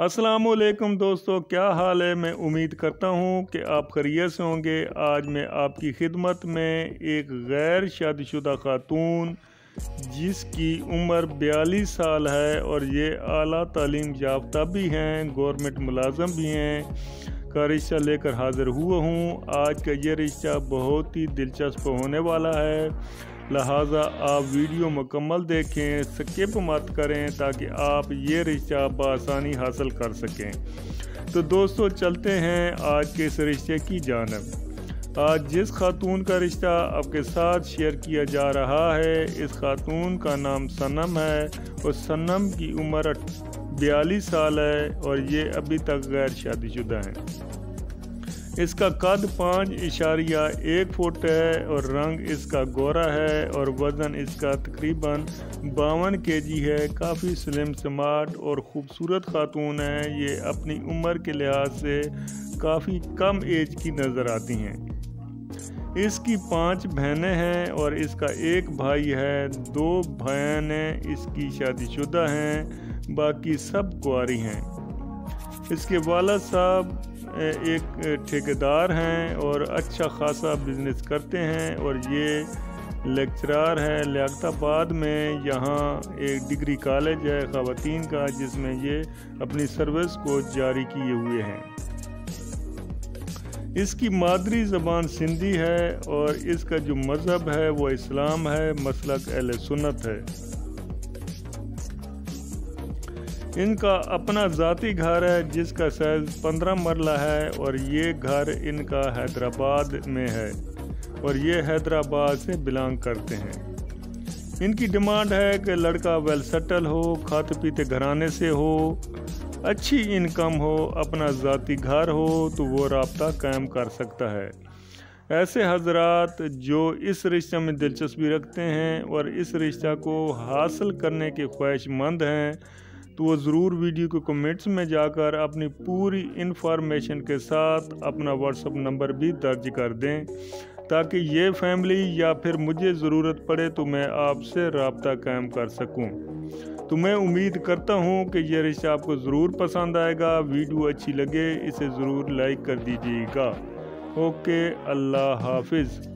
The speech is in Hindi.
अस्सलामुअलैकुम दोस्तों, क्या हाल है। मैं उम्मीद करता हूँ कि आप खैरियत से होंगे। आज मैं आपकी खिदमत में एक गैर शादीशुदा खातून जिसकी उम्र 42 साल है और ये आला तालीम याफ्ता भी हैं, गवर्नमेंट मुलाजम भी हैं, का रिश्ता लेकर हाज़िर हुआ हूँ। आज का ये रिश्ता बहुत ही दिलचस्प होने वाला है, लिहाजा आप वीडियो मुकम्मल देखें, स्किप मत करें ताकि आप ये रिश्ता बआसानी हासिल कर सकें। तो दोस्तों चलते हैं आज के इस रिश्ते की जानिब। आज जिस खातून का रिश्ता आपके साथ शेयर किया जा रहा है, इस खातून का नाम सनम है और सनम की उम्र 42 साल है और ये अभी तक गैर शादीशुदा है। इसका कद 5.1 फुट है और रंग इसका गोरा है और वज़न इसका तकरीबन 52 kg है। काफ़ी स्लिम स्मार्ट और ख़ूबसूरत खातून है। ये अपनी उम्र के लिहाज से काफ़ी कम एज की नज़र आती हैं। इसकी 5 बहनें हैं और इसका एक भाई है। 2 बहनें इसकी शादीशुदा हैं, बाकी सब कुंवारी हैं। इसके वालिद साहब एक ठेकेदार हैं और अच्छा खासा बिजनेस करते हैं और ये लेक्चरार है लियाकताबाद में। यहाँ एक डिग्री कॉलेज है ख़वातीन का जिसमें ये अपनी सर्विस को जारी किए हुए हैं। इसकी मादरी ज़बान सिंधी है और इसका जो मज़हब है वो इस्लाम है, मसलक अहले सुन्नत है। इनका अपना ज़ाती घर है जिसका साइज़ 15 मरला है और ये घर इनका हैदराबाद में है और ये हैदराबाद से बिलोंग करते हैं। इनकी डिमांड है कि लड़का वेल सेटल हो, खाते पीते घराने से हो, अच्छी इनकम हो, अपना ज़ाती घर हो तो वो राब्ता कायम कर सकता है। ऐसे हजरात जो इस रिश्ते में दिलचस्पी रखते हैं और इस रिश्ता को हासिल करने के ख्वाहिशमंद हैं तो वो ज़रूर वीडियो के कमेंट्स में जाकर अपनी पूरी इन्फॉर्मेशन के साथ अपना व्हाट्सअप नंबर भी दर्ज कर दें ताकि ये फैमिली या फिर मुझे ज़रूरत पड़े तो मैं आपसे रब्ता कायम कर सकूं। तो मैं उम्मीद करता हूं कि ये रिश्ता आपको ज़रूर पसंद आएगा। वीडियो अच्छी लगे इसे ज़रूर लाइक कर दीजिएगा। ओके, अल्लाह हाफिज़।